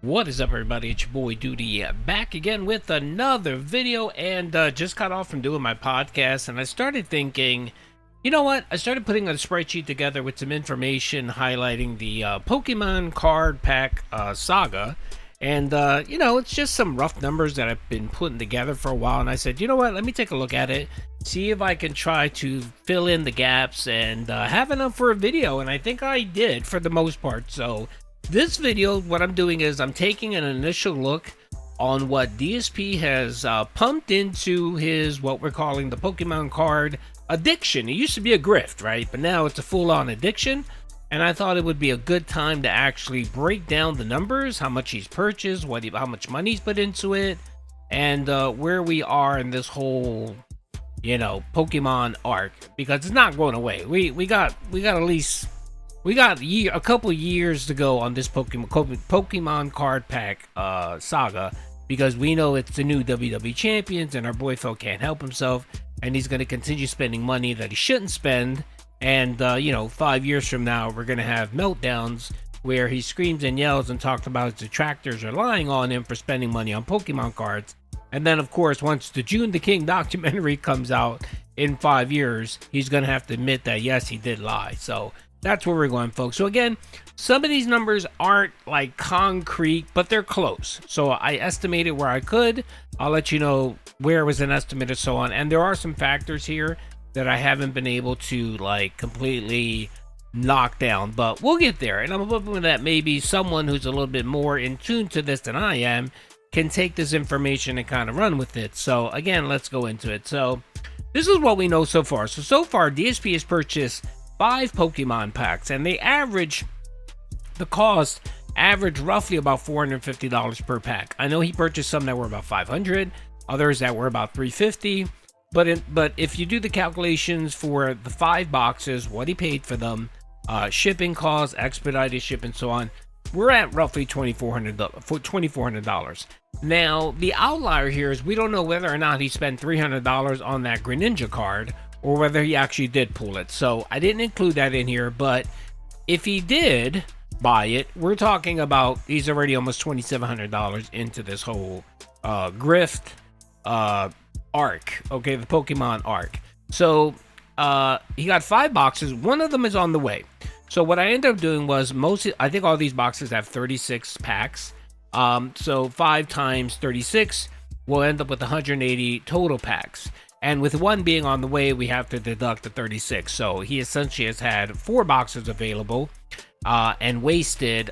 What is up, everybody? It's your boy Doody, back again with another video, and just got off from doing my podcast, and I started thinking, you know what? I started putting a spreadsheet together with some information highlighting the Pokemon card pack saga, and it's just some rough numbers that I've been putting together for a while, and I said, you know what? Let me take a look at it, see if I can try to fill in the gaps and have enough for a video, and I think I did for the most part. So this video, what I'm doing is I'm taking an initial look on what DSP has pumped into his, what we're calling the Pokemon card addiction. It used to be a grift, right? But now it's a full-on addiction. And I thought it would be a good time to actually break down the numbers, how much he's purchased, how much money he's put into it, and where we are in this whole, Pokemon arc, because it's not going away. We got at least. We got a couple years to go on this Pokemon card pack saga, because we know it's the new WWE champions, and our boy Phil can't help himself, and he's going to continue spending money that he shouldn't spend. And 5 years from now, we're going to have meltdowns where he screams and yells and talks about his detractors relying on him for spending money on Pokemon cards. And then, of course, once the June the King documentary comes out in 5 years, he's going to have to admit that, yes, he did lie. So that's where we're going, folks. So again, some of these numbers aren't like concrete, but they're close. So I estimated where I could. I'll let you know where it was an estimate and so on. And there are some factors here that I haven't been able to like completely knock down, but we'll get there. And I'm hoping that maybe someone who's a little bit more in tune to this than I am can take this information and kind of run with it. So again, let's go into it. So this is what we know so far. So far, DSP has purchased 5 Pokemon packs, and the cost averaged roughly about $450 per pack. I know he purchased some that were about $500, others that were about $350, but if you do the calculations for the 5 boxes, what he paid for them, shipping costs, expedited ship, and so on, we're at roughly $2,400. Now, the outlier here is we don't know whether or not he spent $300 on that Greninja card, or whether he actually did pull it. So I didn't include that in here, but if he did buy it, we're talking about he's already almost $2,700 into this whole grift arc, okay, the Pokemon arc. So he got 5 boxes. One of them is on the way. So what I ended up doing was I think all these boxes have 36 packs. So 5 times 36 will end up with 180 total packs. And with one being on the way, we have to deduct the 36. So he essentially has had 4 boxes available and wasted,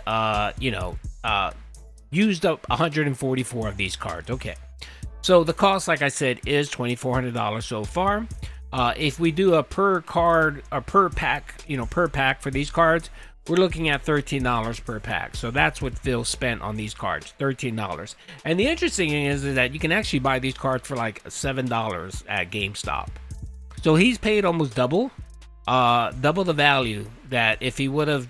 used up 144 of these cards. Okay. So the cost, like I said, is $2,400 so far. If we do a per pack for these cards, we're looking at $13 per pack. So that's what Phil spent on these cards, $13. And the interesting thing is that you can actually buy these cards for like $7 at GameStop. So he's paid almost double the value that if he would have,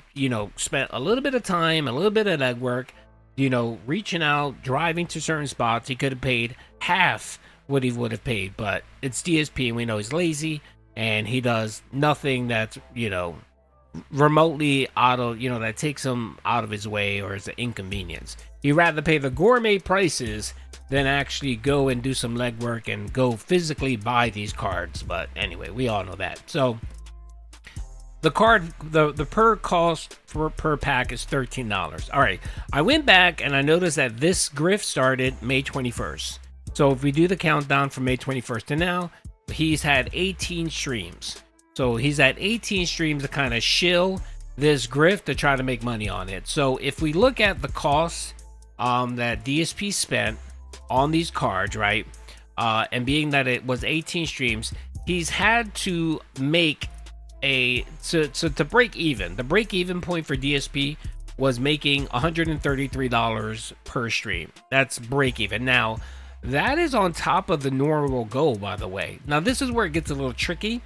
spent a little bit of time, a little bit of legwork, reaching out, driving to certain spots, he could have paid half what he would have paid. But it's DSP, and we know he's lazy, and he does nothing that's, remotely out of, that takes him out of his way or is an inconvenience. He'd rather pay the gourmet prices than actually go and do some legwork and go physically buy these cards. But anyway, we all know that. So the card, the per cost per pack is $13. All right, I went back and I noticed that this grift started May 21st. So if we do the countdown from May 21st to now, he's had 18 streams. So he's at 18 streams to kind of shill this grift to try to make money on it. So if we look at the cost that DSP spent on these cards, right? And being that it was 18 streams, he's had to make to break even. The break even point for DSP was making $133 per stream. That's break even. Now, that is on top of the normal goal, by the way. Now, this is where it gets a little tricky.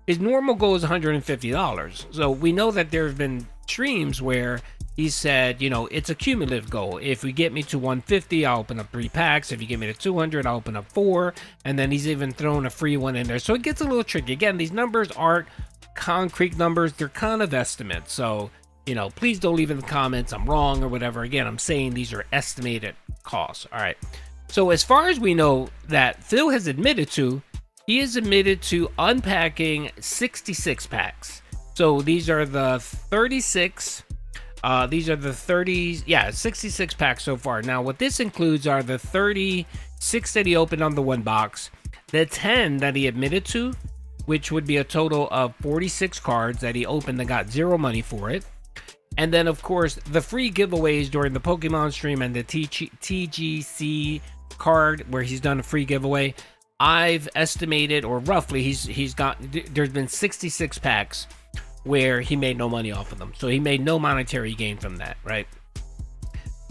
His normal goal is $150. So we know that there have been streams where he said, it's a cumulative goal. If we get me to 150, I'll open up 3 packs. If you get me to 200, I'll open up 4. And then he's even thrown a free one in there. So it gets a little tricky. Again, these numbers aren't concrete numbers. They're kind of estimates. So Please don't leave in the comments I'm wrong or whatever. Again, I'm saying these are estimated costs. All right. So as far as we know, that Phil has admitted to, he is admitted to unpacking 66 packs. So these are the 36. These are the 30s. Yeah, 66 packs so far. Now, what this includes are the 36 that he opened on the one box, the 10 that he admitted to, which would be a total of 46 cards that he opened and got zero money for it. And then, of course, the free giveaways during the Pokemon stream and the TGC card where he's done a free giveaway. I've estimated, or roughly, there's been 66 packs where he made no money off of them. So he made no monetary gain from that, right?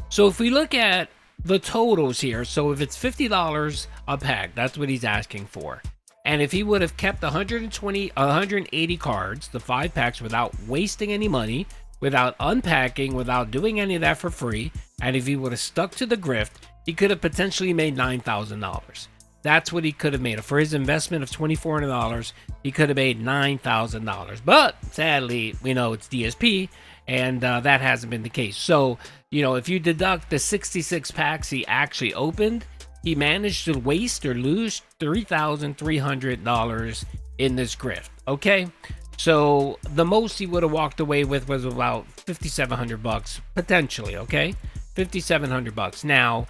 So if we look at the totals here, so if it's $50 a pack, that's what he's asking for. And if he would have kept 180 cards, the 5 packs, without wasting any money, without unpacking, without doing any of that for free, and if he would have stuck to the grift, he could have potentially made $9,000. That's what he could have made. For his investment of $2,400, he could have made $9,000. But sadly, we know it's DSP, and that hasn't been the case. So, if you deduct the 66 packs he actually opened, he managed to waste or lose $3,300 in this grift. Okay? So the most he would have walked away with was about $5,700 potentially. Okay? $5,700. Now,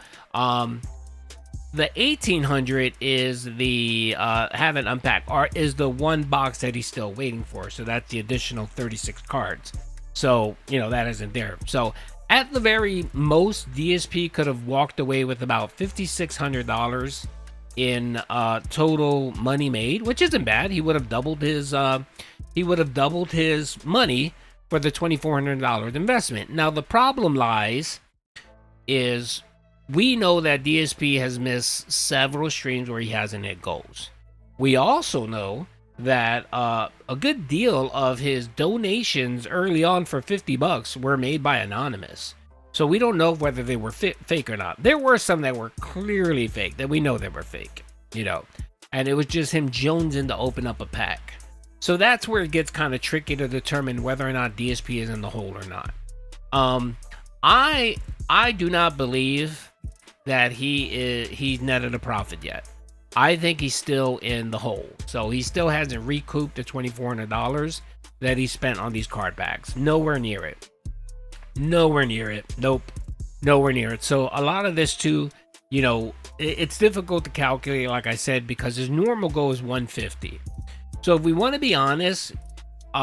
the 1,800 is the haven't unpacked, or is the one box that he's still waiting for. So that's the additional 36 cards. So, that isn't there. So at the very most, DSP could have walked away with about $5,600 in total money made, which isn't bad. He would have doubled his money for the $2,400 investment. Now the problem is we know that DSP has missed several streams where he hasn't hit goals. We also know that a good deal of his donations early on for $50 were made by anonymous. So we don't know whether they were fake or not. There were some that were clearly fake, that we know they were fake, and it was just him jonesing to open up a pack. So that's where it gets kind of tricky to determine whether or not DSP is in the hole or not. I do not believe that he's netted a profit yet. I think he's still in the hole. So he still hasn't recouped the $2,400 that he spent on these card packs. Nowhere near it. Nowhere near it. Nope. Nowhere near it. So a lot of this too, it's difficult to calculate, like I said, because his normal goal is 150. So if we want to be honest, we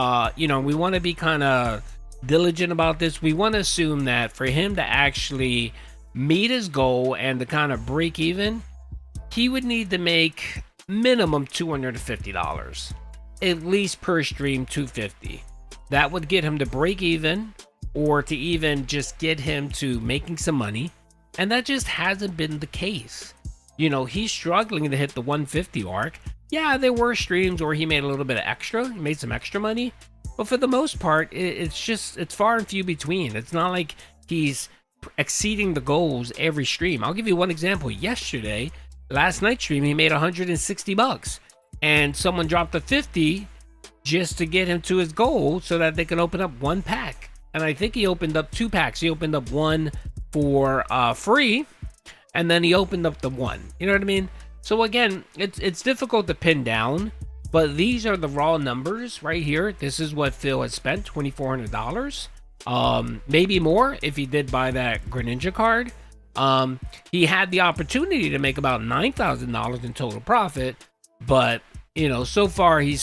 want to be kind of diligent about this. We want to assume that for him to actually meet his goal and to kind of break even, he would need to make minimum $250, at least per stream $250. That would get him to break even, or to even just get him to making some money, and that just hasn't been the case. He's struggling to hit the 150 mark. Yeah, there were streams where he made a little bit of extra, he made some extra money, but for the most part, it's far and few between. It's not like he's exceeding the goals every stream. I'll give you one example. Last night's stream, he made $160, and someone dropped a 50 just to get him to his goal so that they can open up one pack. And I think he opened up 2 packs. He opened up one for free, and then he opened up the one. You know what I mean? So again, it's difficult to pin down, but these are the raw numbers right here. This is what Phil has spent, $2,400. Maybe more if he did buy that Greninja card. He had the opportunity to make about $9,000 in total profit, but so far he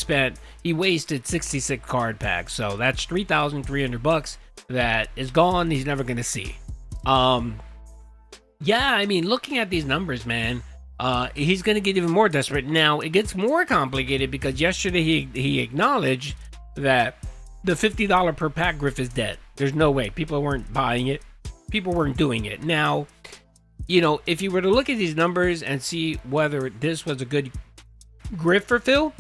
wasted 66 card packs. So that's $3,300 that is gone. He's never going to see. Looking at these numbers, man, he's going to get even more desperate. Now it gets more complicated because yesterday he acknowledged that the $50 per pack grift is dead. There's no way. People weren't buying it. People weren't doing it. Now, if you were to look at these numbers and see whether this was a good grift for Phil,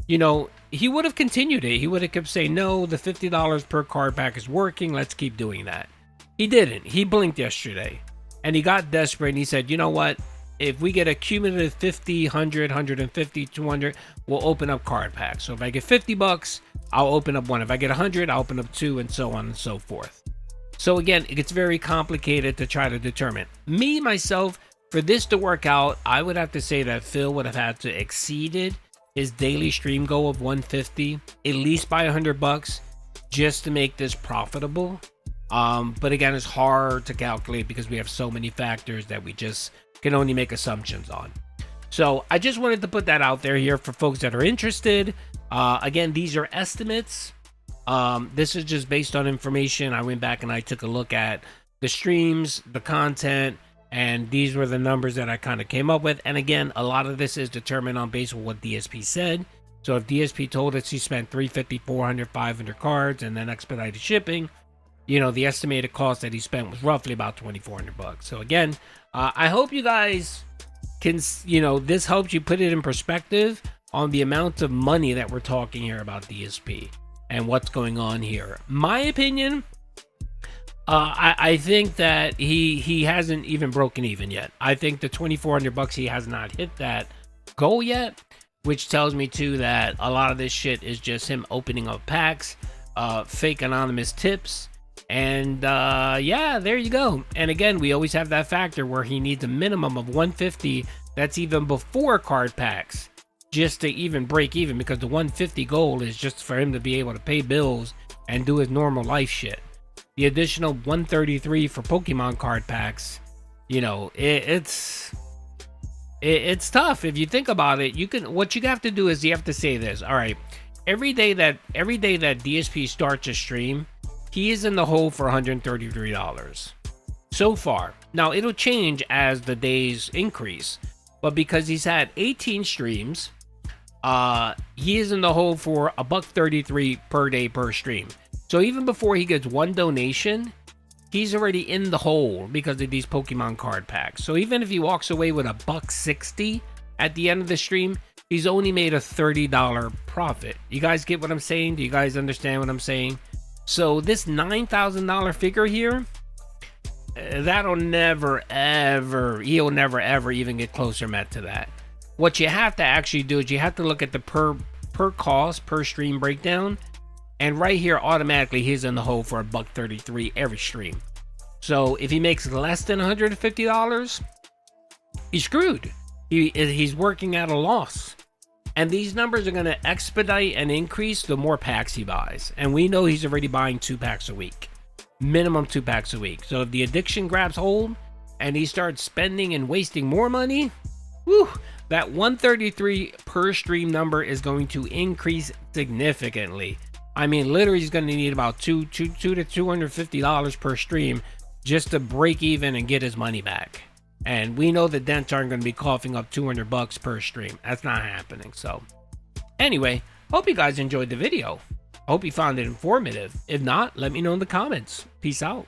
he would have continued it. He would have kept saying, no, the $50 per card pack is working. Let's keep doing that. He didn't. He blinked yesterday and he got desperate and he said, you know what? If we get a cumulative 50, 100, 150, 200, we'll open up card packs. So if I get $50, I'll open up one. If I get 100, I'll open up 2, and so on and so forth. So again, it gets very complicated to try to determine. Me, myself, for this to work out, I would have to say that Phil would have had to exceeded his daily stream goal of 150, at least by $100, just to make this profitable. But again, it's hard to calculate because we have so many factors that we just can only make assumptions on. So I just wanted to put that out there here for folks that are interested. Again, these are estimates. This is just based on information. I went back and I took a look at the streams, the content, and these were the numbers that I kind of came up with. And again, a lot of this is determined on base of what DSP said. So if DSP told us he spent 350, 400, 500 cards and then expedited shipping, you know, the estimated cost that he spent was roughly about $2,400. So again, I hope you guys can, you know, this helps you put it in perspective on the amount of money that we're talking here about DSP and what's going on here. My opinion, I think that he hasn't even broken even yet. I think the $2,400, he has not hit that goal yet, which tells me too that a lot of this shit is just him opening up packs, fake anonymous tips, and yeah, there you go. And again, we always have that factor where he needs a minimum of 150. That's even before card packs, just to even break even, because the 150 goal is just for him to be able to pay bills and do his normal life shit. The additional 133 for Pokemon card packs, you know, it's tough. If you think about it, what you have to do is you have to say this. All right, every day that DSP starts a stream, he is in the hole for $133 so far. Now it'll change as the days increase, but because he's had 18 streams, he is in the hole for $133 per day per stream. So even before he gets one donation, he's already in the hole because of these Pokemon card packs. So even if he walks away with $160 at the end of the stream, he's only made a $30 profit. You guys get what I'm saying? Do you guys understand what I'm saying? So this $9,000 figure here, that'll never ever, he'll never ever even get closer met to that. What you have to actually do is you have to look at the per cost per stream breakdown, and right here automatically he's in the hole for $133 every stream. So if he makes less than $150, he's screwed. He's working at a loss. And these numbers are going to expedite and increase the more packs he buys. And we know he's already buying 2 packs a week. Minimum 2 packs a week. So if the addiction grabs hold and he starts spending and wasting more money, whew, that 133 per stream number is going to increase significantly. I mean, literally he's going to need about $200 to $250 per stream just to break even and get his money back. And we know the dents aren't going to be coughing up $200 per stream. That's not happening. So anyway, hope you guys enjoyed the video. Hope you found it informative. If not, let me know in the comments. Peace out.